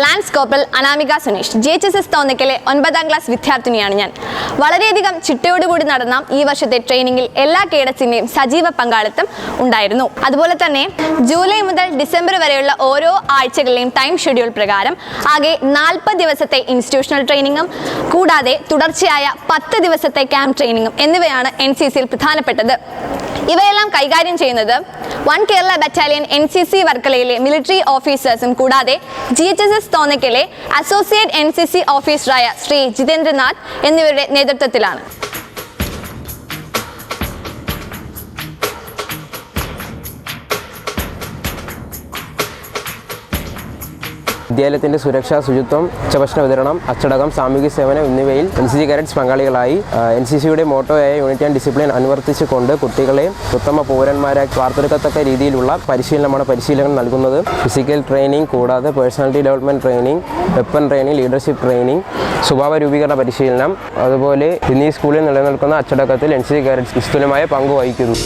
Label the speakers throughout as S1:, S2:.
S1: Lance corporal Anamika Suneesh. GHSS തോന്നയ്ക്കലെ 9ാം class വിദ്യാർത്ഥിനിയാണ് ഞാൻ. വളരെയധികം ചിട്ടയോടുകൂടി നടന്ന ഈ വർഷത്തെ ട്രെയിനിങ്ങിൽ എല്ലാ കേഡറ്റ്സിൻ്റെയും സജീവ പങ്കാളിത്തം ഉണ്ടായിരുന്നു. അതുപോലെ തന്നെ ജൂലൈ മുതൽ ഡിസംബർ വരെയുള്ള ഓരോ ആഴ്ചകളിലെയും ടൈം ഷെഡ്യൂൾ പ്രകാരം ആകെ 40 ദിവസത്തെ ഇൻസ്റ്റിറ്റ്യൂഷണൽ ട്രെയിനിങ്ങും കൂടാതെ തുടർച്ചയായ 10 ദിവസത്തെ ക്യാമ്പ് ട്രെയിനിങ്ങും എന്നിവയാണ് NCCയിൽ പ്രധാനപ്പെട്ടത്. ഇവയെല്ലാം കൈകാര്യം ചെയ്യുന്നത് വൺ കേരള ബറ്റാലിയൻ NCC വർക്കലയിലെ മിലിറ്ററി ഓഫീസേഴ്സും കൂടാതെ GHSS തോന്നയ്ക്കലെ അസോസിയേറ്റ് NCC ഓഫീസറായ ശ്രീ ജിതേന്ദ്രനാഥ് എന്നിവരുടെ നേതൃത്വത്തിലാണ്.
S2: വിദ്യാലയത്തിൻ്റെ സുരക്ഷ, ശുചിത്വം, ഉച്ചഭക്ഷണ വിതരണം, അച്ചടക്കം, സാമൂഹിക സേവനം എന്നിവയിൽ NCC കേഡറ്റ്സ് പങ്കാളികളായി. NCCയുടെ മോട്ടോയായ യൂണിറ്റി ആൻഡ് ഡിസിപ്ലിൻ അനുവർത്തിച്ചുകൊണ്ട് കുട്ടികളെ ഉത്തമ പൗരന്മാരാക്കി വാർത്തെടുക്കത്തക്ക രീതിയിലുള്ള പരിശീലനം നൽകുന്നത്. ഫിസിക്കൽ ട്രെയിനിങ് കൂടാതെ personality development training, weapon training, leadership training, സ്വഭാവ രൂപീകരണ പരിശീലനം, അതുപോലെ ഇന്നീ സ്കൂളിൽ നിലനിൽക്കുന്ന അച്ചടക്കത്തിൽ NCC കേഡറ്റ്സ് നിസ്തുലമായ പങ്ക് വഹിക്കുന്നു.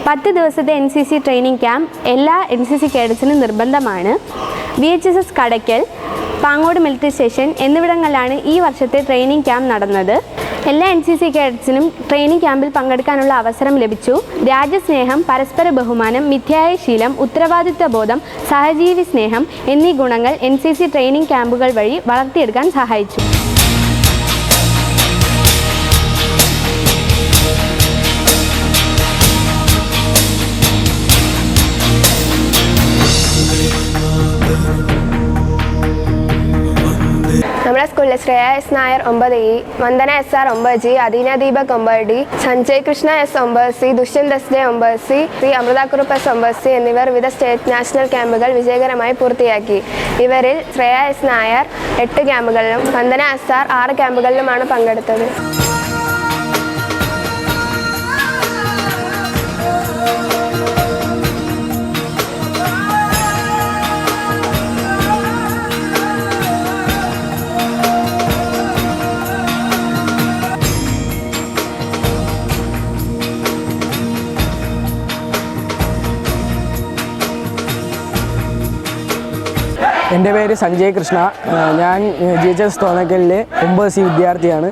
S3: പത്ത് ദിവസത്തെ NCC ട്രെയിനിങ് ക്യാമ്പ് എല്ലാ NCC കേഡറ്റ്സിനും നിർബന്ധമാണ്. VHSS Kadakkal, Pangode military station എന്നിവിടങ്ങളിലാണ് ഈ വർഷത്തെ ട്രെയിനിങ് ക്യാമ്പ് നടന്നത്. എല്ലാ NCC കേഡറ്റ്സിനും ട്രെയിനിങ് ക്യാമ്പിൽ പങ്കെടുക്കാനുള്ള അവസരം ലഭിച്ചു. രാജ്യസ്നേഹം, പരസ്പര ബഹുമാനം, മിഥ്യായ ശീലം, ഉത്തരവാദിത്വ ബോധം, സഹജീവി സ്നേഹം എന്നീ ഗുണങ്ങൾ NCC ട്രെയിനിങ് ക്യാമ്പുകൾ വഴി വളർത്തിയെടുക്കാൻ സഹായിച്ചു.
S4: നമ്മുടെ സ്കൂളിൽ Shreya S. Nair 9E, Vandana SR 9G, Adeena Deepak 9D, Sanjay Krishna S 9C, Dushyant SJ 9C, Shri അമൃതക്കുറുപ്പ് S 9C എന്നിവർ വിവിധ സ്റ്റേറ്റ് നാഷണൽ ക്യാമ്പുകൾ വിജയകരമായി പൂർത്തിയാക്കി. ഇവരിൽ ശ്രേയ S. നായർ 8 ക്യാമ്പുകളിലും വന്ദന SR 6 ക്യാമ്പുകളിലുമാണ് പങ്കെടുത്തത്.
S5: എൻ്റെ പേര് സഞ്ജയ് കൃഷ്ണ. ഞാൻ GHSS തോന്നയ്ക്കലിലെ 9C വിദ്യാർത്ഥിയാണ്.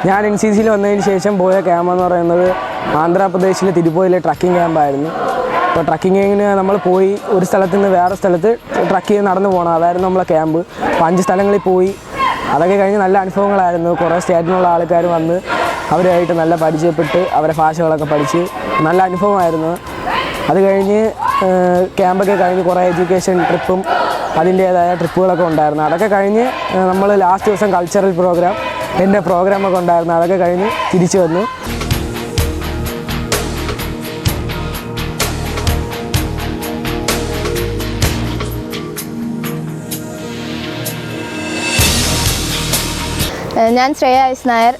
S5: ഞാൻ NCCയിൽ വന്നതിന് ശേഷം പോയ ക്യാമ്പെന്ന് പറയുന്നത് ആന്ധ്രാപ്രദേശിലെ തിരുപ്പതിയിലെ ട്രക്കിംഗ് ക്യാമ്പായിരുന്നു. അപ്പോൾ ട്രക്കിങ്ങിന് നമ്മൾ പോയി ഒരു സ്ഥലത്ത് നിന്ന് വേറെ സ്ഥലത്ത് ട്രക്ക് ചെയ്ത് നടന്നു പോകണം, അതായിരുന്നു നമ്മളെ ക്യാമ്പ്. അപ്പോൾ 5 സ്ഥലങ്ങളിൽ പോയി. അതൊക്കെ കഴിഞ്ഞ് നല്ല അനുഭവങ്ങളായിരുന്നു. കുറേ സ്റ്റേറ്റിനുള്ള ആൾക്കാർ വന്ന് അവരുമായിട്ട് നല്ല പരിചയപ്പെട്ട് അവരെ ഭാഷകളൊക്കെ പഠിച്ച് നല്ല അനുഭവമായിരുന്നു. അത് കഴിഞ്ഞ് ക്യാമ്പൊക്കെ കഴിഞ്ഞ് കുറേ എഡ്യൂക്കേഷൻ ട്രിപ്പും അതിൻ്റേതായ ട്രിപ്പുകളൊക്കെ ഉണ്ടായിരുന്നു. അതൊക്കെ കഴിഞ്ഞ് നമ്മൾ ലാസ്റ്റ് ദിവസം കൾച്ചറൽ പ്രോഗ്രാം, എൻ്റെ പ്രോഗ്രാമൊക്കെ ഉണ്ടായിരുന്നു. അതൊക്കെ കഴിഞ്ഞ് തിരിച്ചു വന്നു.
S6: ഞാൻ ശ്രേയ S. നായർ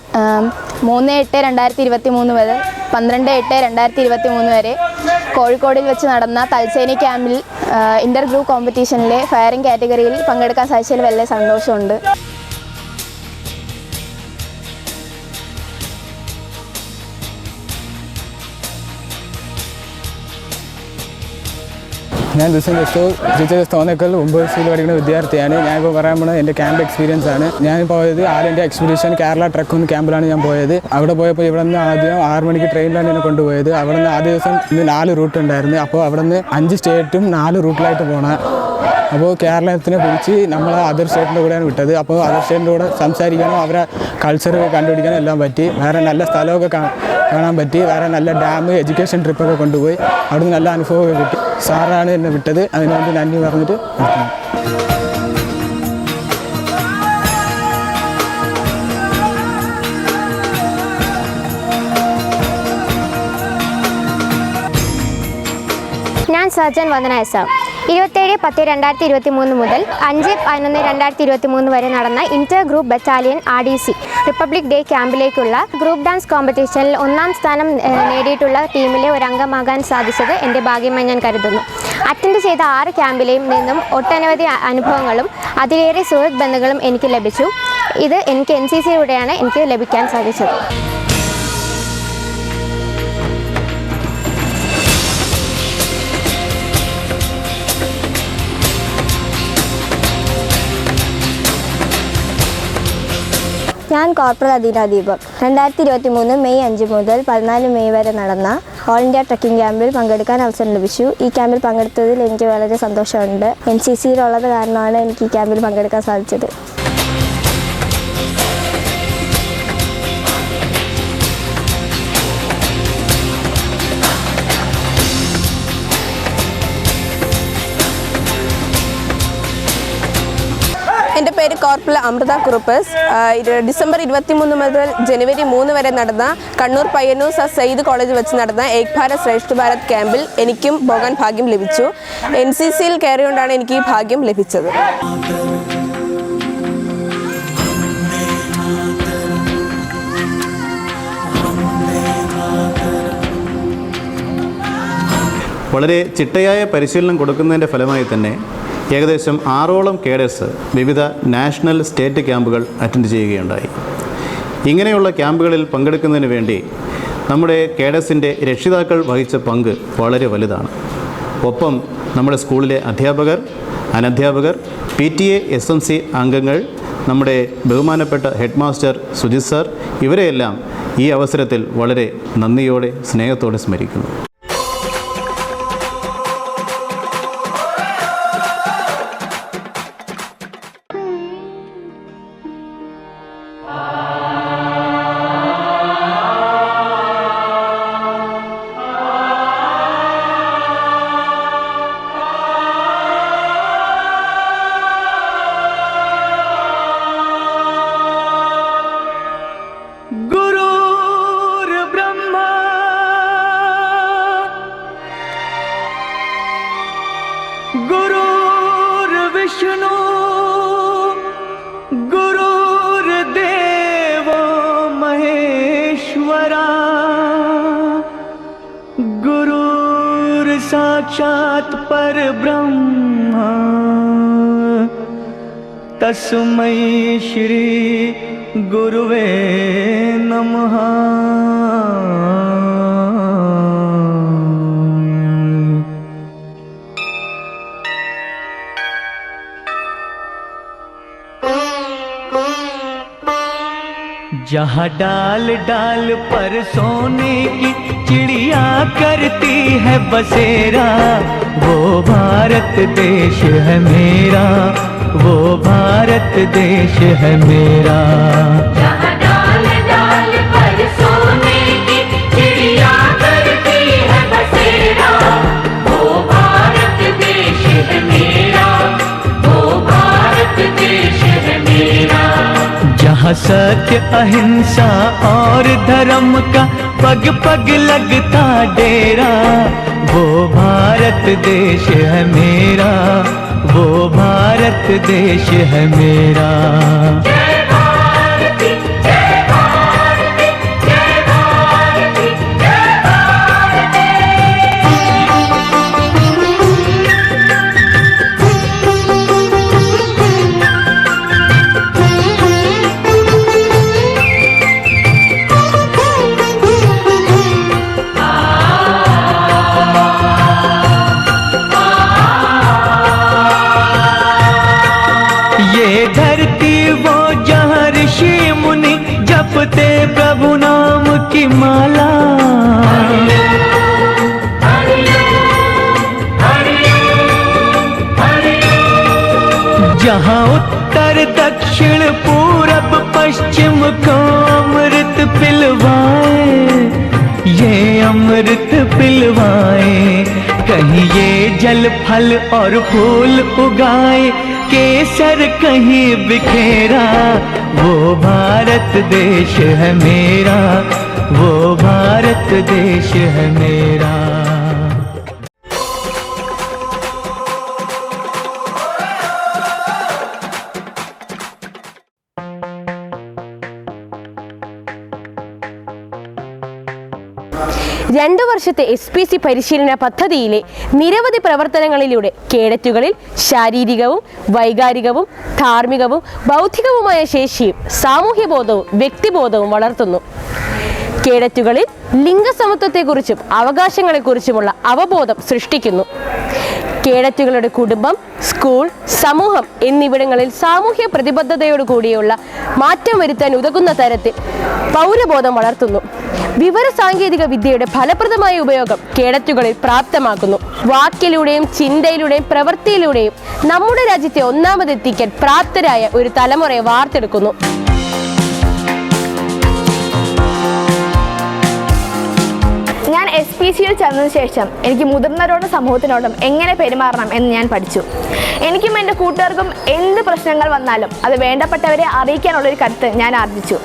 S6: 3/8/2023 മുതൽ 12/8/2023 വരെ കോഴിക്കോടിൽ വെച്ച് നടന്ന തൽസേന ക്യാമ്പിൽ ഇൻ്റർ ഗ്രൂപ്പ് കോമ്പറ്റീഷനിലെ ഫയറിംഗ് കാറ്റഗറിയിൽ പങ്കെടുക്കാൻ സാധിച്ചതിൽ വലിയ സന്തോഷമുണ്ട്.
S7: ഞാൻ GHSS തോന്നയ്ക്കൽ 9C പഠിക്കുന്ന വിദ്യാർത്ഥിയാണ്. ഞാനിപ്പോൾ പറയാൻ പോകുന്നത് എൻ്റെ ക്യാമ്പ് എക്സ്പീരിയൻസ് ആണ്. ഞാൻ പോയത് ആൾ ഇന്ത്യ എക്സ്പീഡിഷൻ കേരള ട്രക്ക് ക്യാമ്പിലാണ് ഞാൻ പോയത്. അവിടെ പോയപ്പോൾ ഇവിടെ നിന്ന് ആദ്യം 6 മണിക്ക് ട്രെയിനിലാണ് എന്നെ കൊണ്ടുപോയത്. അവിടെ നിന്ന് ആദ്യ ദിവസം 4 റൂട്ട് ഉണ്ടായിരുന്നു. അപ്പോൾ അവിടെ നിന്ന് 5 സ്റ്റേറ്റും 4 റൂട്ടിലായിട്ട് പോകണം. അപ്പോൾ കേരളത്തിനെ കുറിച്ച് നമ്മൾ അതർ സ്റ്റേറ്റിൻ്റെ കൂടെയാണ് വിട്ടത്. അപ്പോൾ അതർ സ്റ്റേറ്റിൻ്റെ കൂടെ സംസാരിക്കാനും അവരെ കൾച്ചർ കണ്ടുപിടിക്കാനും എല്ലാം പറ്റി. വേറെ നല്ല സ്ഥലമൊക്കെ കാണാൻ പറ്റി. വേറെ നല്ല ഡാം, എഡ്യൂക്കേഷൻ ട്രിപ്പൊക്കെ കൊണ്ടുപോയി. അവിടുന്ന് നല്ല അനുഭവമൊക്കെ കിട്ടി. സാറാണ് എന്നെ വിട്ടത്. അതിനുവേണ്ടി നന്ദി പറഞ്ഞിട്ട് നിർത്തുന്നു.
S8: ഞാൻ സർജൻ വന്ദന SR. 27/10/2023 മുതൽ 5/11/2023 വരെ നടന്ന inter group battalion RDC republic day ക്യാമ്പിലേക്കുള്ള ഗ്രൂപ്പ് ഡാൻസ് കോമ്പറ്റീഷനിൽ 1ാം സ്ഥാനം നേടിയിട്ടുള്ള ടീമിലെ ഒരു അംഗമാകാൻ സാധിച്ചത് എൻ്റെ ഭാഗ്യമായി ഞാൻ കരുതുന്നു. അറ്റൻഡ് ചെയ്ത 6 ക്യാമ്പിലെയും നിന്നും ഒട്ടനവധി അനുഭവങ്ങളും അതിലേറെ സുഹൃത്ത് ബന്ധങ്ങളും എനിക്ക് ലഭിച്ചു. ഇത് എനിക്ക് NCCയിലൂടെയാണ് എനിക്ക് ലഭിക്കാൻ സാധിച്ചത്. ഞാൻ കോർപ്പറൽ അദീന ദീപക്. 2023 മെയ് 5 മുതൽ 14 മെയ് വരെ നടന്ന ഓൾ ഇന്ത്യ ട്രക്കിംഗ് ക്യാമ്പിൽ പങ്കെടുക്കാൻ അവസരം ലഭിച്ചു. ഈ ക്യാമ്പിൽ പങ്കെടുത്തതിൽ എനിക്ക് വളരെ സന്തോഷമുണ്ട്. NCCയിലുള്ളത് കാരണമാണ് എനിക്ക് ഈ ക്യാമ്പിൽ പങ്കെടുക്കാൻ സാധിച്ചത്.
S9: എൻ്റെ പേര് കോർപ്പറൽ അമൃത കുറുപ്പസ്. ഡിസംബർ 23 മുതൽ ജനുവരി 3 വരെ നടന്ന കണ്ണൂർ പയ്യന്നൂർ സർ സയ്യിദ് കോളേജിൽ വെച്ച് നടന്ന ഏക് ഭാരത് ശ്രേഷ്ഠ ഭാരത് ക്യാമ്പിൽ എനിക്കും പോകാൻ ഭാഗ്യം ലഭിച്ചു. NCCയിൽ കയറിയോണ്ടാണ് എനിക്ക് ഈ ഭാഗ്യം ലഭിച്ചത്.
S10: വളരെ ചിട്ടയായ പരിശീലനം കൊടുക്കുന്നതിൻ്റെ ഫലമായി തന്നെ ഏകദേശം 6ഓളം കേഡേഴ്സ് വിവിധ നാഷണൽ സ്റ്റേറ്റ് ക്യാമ്പുകൾ അറ്റൻഡ് ചെയ്യുകയുണ്ടായി. ഇങ്ങനെയുള്ള ക്യാമ്പുകളിൽ പങ്കെടുക്കുന്നതിന് വേണ്ടി നമ്മുടെ കേഡേഴ്സിൻ്റെ രക്ഷിതാക്കൾ വഹിച്ച പങ്ക് വളരെ വലുതാണ്. ഒപ്പം നമ്മുടെ സ്കൂളിലെ അധ്യാപകർ, അനധ്യാപകർ, PTA SMC അംഗങ്ങൾ, നമ്മുടെ ബഹുമാനപ്പെട്ട ഹെഡ് മാസ്റ്റർ സുജിത് സാർ, ഇവരെയെല്ലാം ഈ അവസരത്തിൽ വളരെ നന്ദിയോടെ സ്നേഹത്തോടെ സ്മരിക്കുന്നു.
S11: गुरुर्विष्णु गुरुर्देवो महेश्वरा गुरुर्साक्षात् परब्रह्म तस्मै श्री गुरुवे नमः। जहाँ डाल डाल पर सोने की चिड़िया करती है बसेरा, वो भारत देश है मेरा, वो भारत देश है मेरा। जहाँ डाल डाल पर सोने की चिड़िया करती है बसेरा, वो भारत देश है मेरा, वो भारत देश है मेरा। जहाँ सत्य अहिंसा और धर्म का पग पग लगता डेरा, वो भारत देश है मेरा, वो भारत देश है मेरा। जय भारती जय भारती जय भारती जय भारती। धरती वो जहाँ ऋषि मुनि जपते प्रभु नाम की माला, जहाँ उत्तर दक्षिण पूरब पश्चिम को अमृत पिलवाए, ये अमृत पिलवाए। कहीं ये जल फल और फूल उगाए, केसर कहीं बिखेरा, वो भारत देश है मेरा, वो भारत देश है मेरा।
S12: രണ്ടു വർഷത്തെ SPC പരിശീലന പദ്ധതിയിലെ നിരവധി പ്രവർത്തനങ്ങളിലൂടെ കേഡറ്റുകളിൽ ശാരീരികവും വൈകാരികവും ധാർമ്മികവും ബൗദ്ധികവുമായ ശേഷിയും സാമൂഹ്യബോധവും വ്യക്തിബോധവും വളർത്തുന്നു. കേഡറ്റുകളിൽ ലിംഗസമത്വത്തെക്കുറിച്ചും അവകാശങ്ങളെക്കുറിച്ചുമുള്ള അവബോധം സൃഷ്ടിക്കുന്നു. കേഡറ്റുകളുടെ കുടുംബം, സ്കൂൾ, സമൂഹം എന്നിവിടങ്ങളിൽ സാമൂഹ്യ പ്രതിബദ്ധതയോടു കൂടിയുള്ള മാറ്റം വരുത്താൻ ഉതകുന്ന തരത്തിൽ പൗരബോധം വളർത്തുന്നു. വിവര സാങ്കേതിക വിദ്യയുടെ ഫലപ്രദമായ ഉപയോഗം കേഡറ്റുകളിൽ പ്രാപ്തമാക്കുന്നു. വാക്കിലൂടെയും ചിന്തയിലൂടെയും പ്രവൃത്തിയിലൂടെയും നമ്മുടെ രാജ്യത്തെ ഒന്നാമതെത്തിക്കാൻ പ്രാപ്തരായ ഒരു തലമുറയെ വാർത്തെടുക്കുന്നു.
S1: ഞാൻ SPCയിൽ ചേർന്നതിന് ശേഷം എനിക്ക് മുതിർന്നവരോടും സമൂഹത്തിനോടും എങ്ങനെ പെരുമാറണം എന്ന് ഞാൻ പഠിച്ചു. എനിക്കും എൻ്റെ കൂട്ടുകാർക്കും എന്ത് പ്രശ്നങ്ങൾ വന്നാലും അത് വേണ്ടപ്പെട്ടവരെ അറിയിക്കാനുള്ളൊരു കരുത്ത് ഞാൻ ആർജിച്ചു.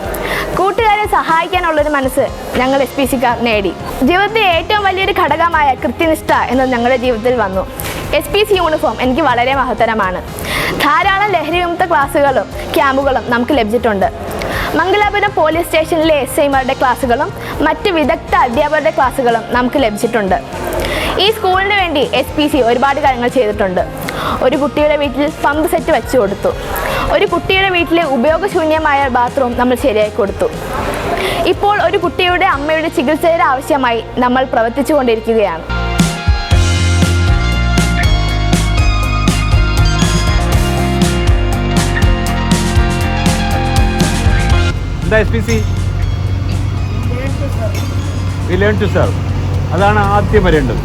S1: കൂട്ടുകാരെ സഹായിക്കാനുള്ളൊരു മനസ്സ് ഞങ്ങൾ SPCക്കാർ നേടി. ജീവിതത്തിലെ ഏറ്റവും വലിയൊരു ഘടകമായ കൃത്യനിഷ്ഠ എന്നത് ഞങ്ങളുടെ ജീവിതത്തിൽ വന്നു. SPC യൂണിഫോം എനിക്ക് വളരെ മഹത്തരമാണ്. ധാരാളം ലഹരി വിമുക്ത ക്ലാസ്സുകളും ക്യാമ്പുകളും നമുക്ക് ലഭിച്ചിട്ടുണ്ട്. മംഗലാപുരം പോലീസ് സ്റ്റേഷനിലെ SIമാരുടെ ക്ലാസ്സുകളും മറ്റ് വിദഗ്ധ അധ്യാപകരുടെ ക്ലാസ്സുകളും നമുക്ക് ലഭിച്ചിട്ടുണ്ട്. ഈ സ്കൂളിന് വേണ്ടി SPC ഒരുപാട് കാര്യങ്ങൾ ചെയ്തിട്ടുണ്ട്. ഒരു കുട്ടിയുടെ വീട്ടിൽ പമ്പ് സെറ്റ് വെച്ചു കൊടുത്തു. ഒരു കുട്ടിയുടെ വീട്ടിലെ ഉപയോഗശൂന്യമായ ബാത്റൂം നമ്മൾ ശരിയാക്കി കൊടുത്തു. ഇപ്പോൾ ഒരു കുട്ടിയുടെ അമ്മയുടെ ചികിത്സയുടെ ആവശ്യമായി നമ്മൾ പ്രവർത്തിച്ചു കൊണ്ടിരിക്കുകയാണ്.
S13: എന്താ SPC? We learn to serve. അതാണ് ആദ്യം വരേണ്ടത്.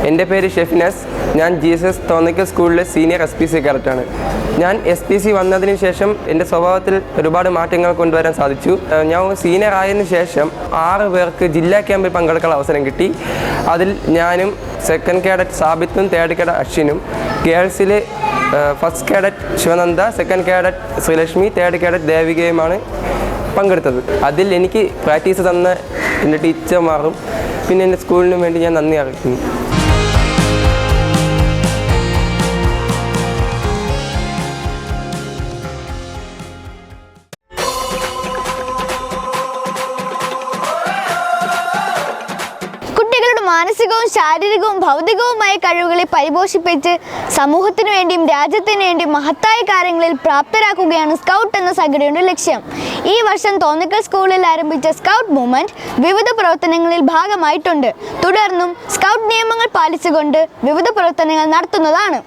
S2: എൻ്റെ പേര് ഷെഫിനസ്. ഞാൻ GSS തോന്നയ്ക്കൽ സ്കൂളിലെ സീനിയർ SPC കേഡറ്റാണ്. ഞാൻ SPC വന്നതിന് ശേഷം എൻ്റെ സ്വഭാവത്തിൽ ഒരുപാട് മാറ്റങ്ങൾ കൊണ്ടുവരാൻ സാധിച്ചു. ഞാൻ സീനിയർ ആയതിനു ശേഷം 6 പേർക്ക് ജില്ലാ ക്യാമ്പിൽ പങ്കെടുക്കാൻ അവസരം കിട്ടി. അതിൽ ഞാനും സെക്കൻഡ് കേഡറ്റ് സാബിത്തും തേർഡ് കേഡറ്റ് അശ്വിനും, ഗേൾസിൽ first cadet Shivananda, second cadet Sreelakshmi, third cadet ദേവികയുമാണ് പങ്കെടുത്തത്. അതിൽ എനിക്ക് പ്രാക്ടീസ് തന്ന എൻ്റെ ടീച്ചർമാരും പിന്നെ എൻ്റെ സ്കൂളിനും വേണ്ടി ഞാൻ നന്ദി അറിയിക്കുന്നു.
S14: മാനസികവും ശാരീരികവും ഭൗതികവുമായ കഴിവുകളെ പരിപോഷിപ്പിച്ച് സമൂഹത്തിനു വേണ്ടിയും രാജ്യത്തിനു വേണ്ടിയും മഹത്തായ കാര്യങ്ങളിൽ പ്രാപ്തരാക്കുകയാണ് സ്കൗട്ട് എന്ന സംഘടനയുടെ ലക്ഷ്യം. ഈ വർഷം തോന്നയ്ക്കൽ സ്കൂളിൽ ആരംഭിച്ച സ്കൗട്ട് മൂവ്മെന്റ് വിവിധ പ്രവർത്തനങ്ങളിൽ ഭാഗമായിട്ടുണ്ട്. തുടർന്നും സ്കൗട്ട് നിയമങ്ങൾ പാലിച്ചുകൊണ്ട് വിവിധ പ്രവർത്തനങ്ങൾ നടത്തുന്നതാണ്.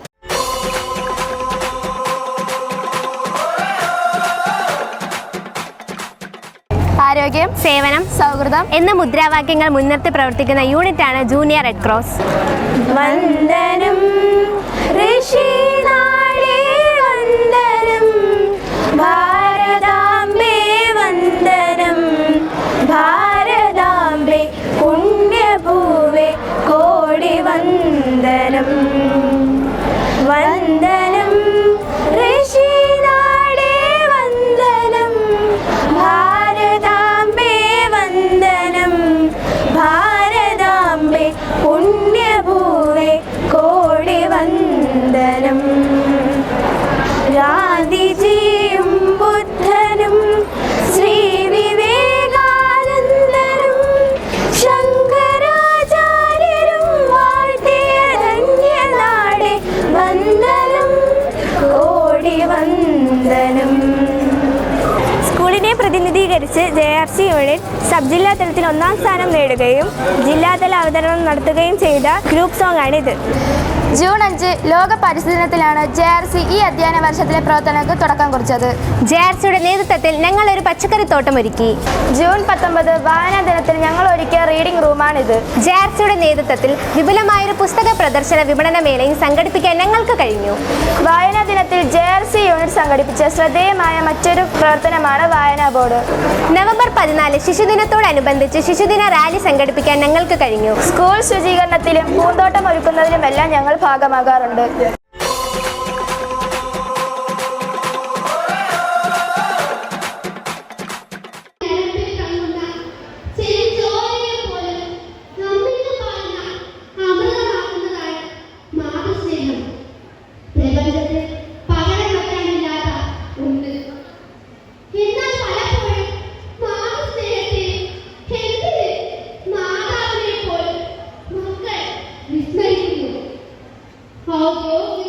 S8: ആരോഗ്യം, സേവനം, സൗഹൃദം എന്ന മുദ്രാവാക്യങ്ങൾ മുൻനിർത്തി പ്രവർത്തിക്കുന്ന യൂണിറ്റാണ് ജൂനിയർ റെഡ് ക്രോസ്.
S15: വന്ദനം ഋഷിനാളേ വന്ദനം, ഭാരതാംബേ വന്ദനം, ഭാരതാംബേ പുണ്യഭൂവേ കോടി വന്ദനം. വന്ദനം ഋഷിനാളേ വന്ദനം, ഭാരതാംബേ വന്ദനം, ഭാരതാംബേ പുണ്യഭൂവേ കോടി വന്ദനം. ഗാന്ധിജിയും ബുദ്ധനും ശ്രീ വിവേകാനന്ദനും ശങ്കരാചാര്യരും വാഴ്ത്തിയ ധന്യനാടേ വന്ദനം, കോടി വന്ദനം. സ്കൂളിനെ പ്രതിനിധീകരിച്ച് JRC യൂണിറ്റ് സബ് ജില്ലാ തലത്തിൽ 1ാം സ്ഥാനം നേടുകയും ജില്ലാതല അവതരണം നടത്തുകയും ചെയ്ത ഗ്രൂപ്പ് സോങ് ആണിത്.
S6: ജൂൺ 5 ലോക പരിസ്ഥിതി ദിനത്തിലാണ് JRC ഈ അധ്യയന വർഷത്തിലെ പ്രവർത്തനങ്ങൾക്ക് തുടക്കം കുറിച്ചത്.
S8: JRCയുടെ നേതൃത്വത്തിൽ ഞങ്ങൾ ഒരു പച്ചക്കറി തോട്ടം ഒരുക്കി.
S15: ജൂൺ 19 വായനാ ദിനത്തിൽ ഞങ്ങൾ ഒരുക്കിയ റീഡിംഗ് റൂമാണിത്.
S8: JRCയുടെ നേതൃത്വത്തിൽ വിപുലമായൊരു പുസ്തക പ്രദർശന വിപണന മേളയും സംഘടിപ്പിക്കാൻ ഞങ്ങൾക്ക് കഴിഞ്ഞു.
S15: വായനാ ദിനത്തിൽ JRC യൂണിറ്റ് സംഘടിപ്പിച്ച ശ്രദ്ധേയമായ മറ്റൊരു പ്രവർത്തനമാണ് വായനാ ബോർഡ്.
S8: നവംബർ 14 ശിശുദിനത്തോടനുബന്ധിച്ച് ശിശുദിന റാലി സംഘടിപ്പിക്കാൻ ഞങ്ങൾക്ക് കഴിഞ്ഞു.
S15: സ്കൂൾ ശുചീകരണത്തിലും പൂന്തോട്ടം ഒരുക്കുന്നതിലുമെല്ലാം ഞങ്ങൾ ഭാഗമാകാറുണ്ട്.
S16: How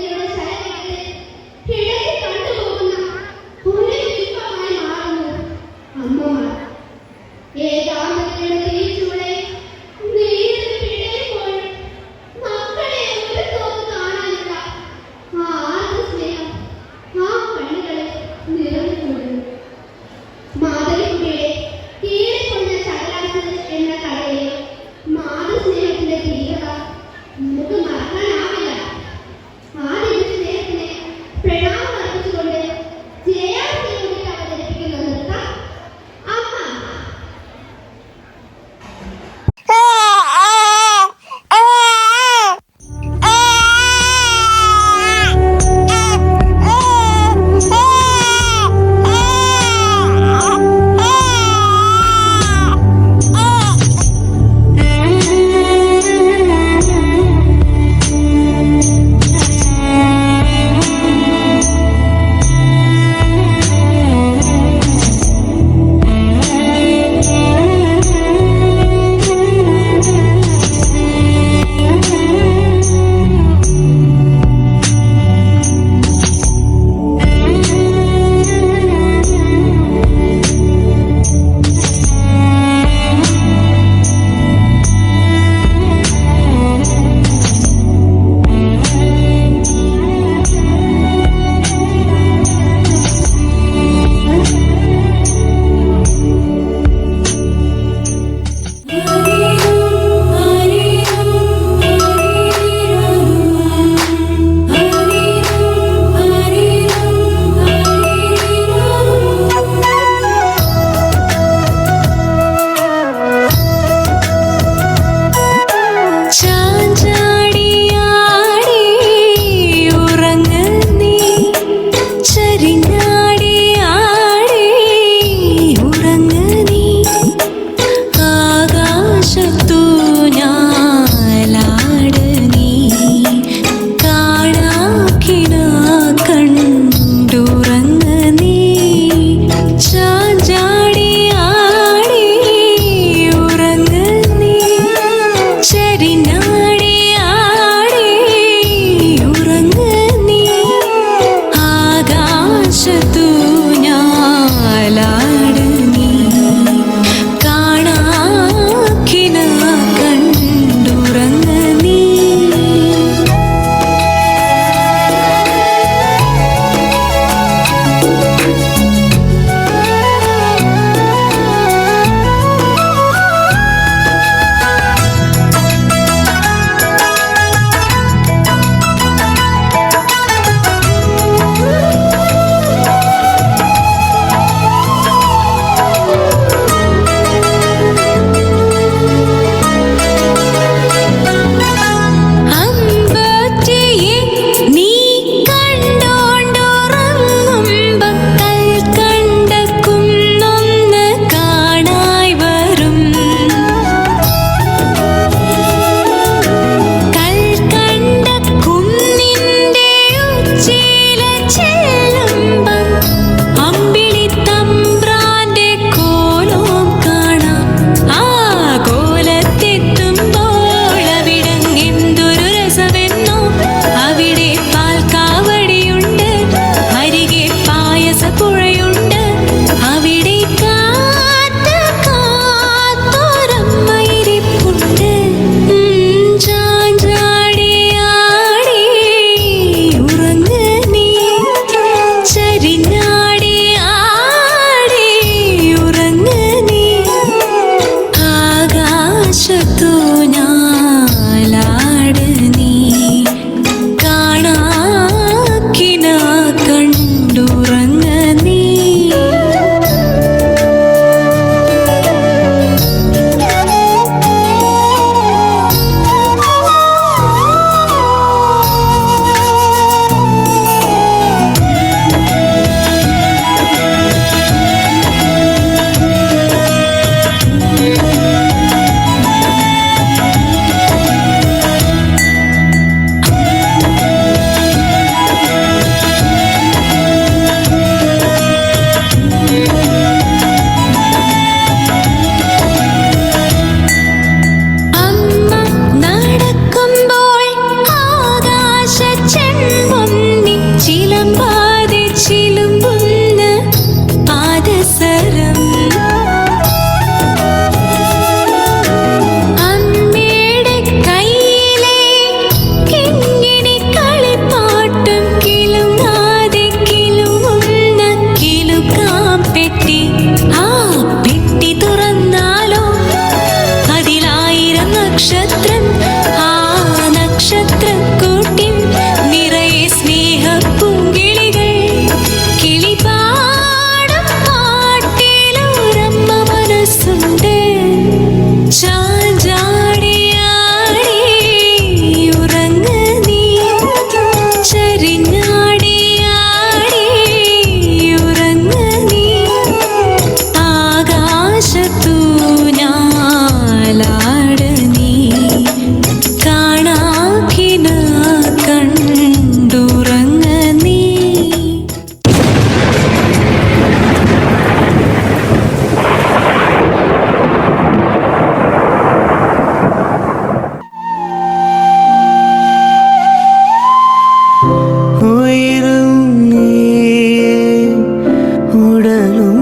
S11: ഉടലും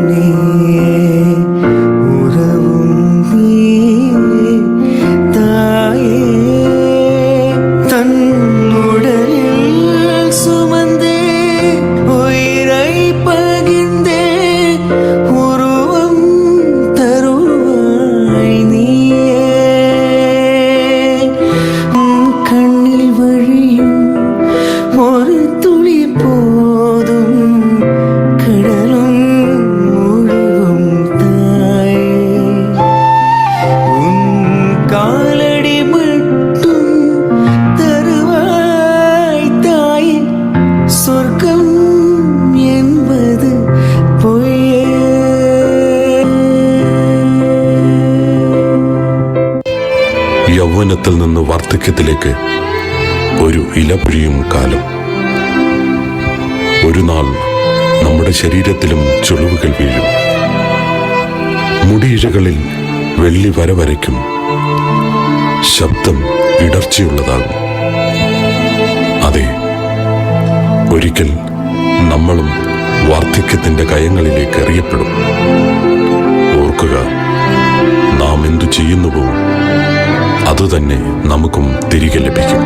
S11: നീയേ ഉറവും നീയേ തായേ തന്നുടലിൽ സുമந்தே ഉയിரை പകിர்ந்தே உருவம் தருவாய் நீயே கண்ணில் வழியும் ஒரு துளி போதும் கடலும் முழுவும் தாயே உன் காலடி மட்டும் தருவாய் தாயே சொர்க்கம் என்பது பொய்யே
S16: യൗവനത്തിൽ നിന്ന് വാർദ്ധക്യത്തിലേക്ക് ഒരു ഇലപൊഴിയും കാലം. ഒരു നാൾ നമ്മുടെ ശരീരത്തിലും ചുളിവുകൾ വീഴും. മുടിയിഴകളിൽ വെള്ളി വര വരയ്ക്കും. ശബ്ദം ഇടർച്ചയുള്ളതാകും. അതെ, ഒരിക്കൽ നമ്മളും വാർദ്ധക്യത്തിന്റെ കയങ്ങളിലേക്ക് എറിയപ്പെടും. ഓർക്കുക, നാം എന്തു ചെയ്യുന്നുവോ അതുതന്നെ നമുക്കും തിരികെ ലഭിക്കും.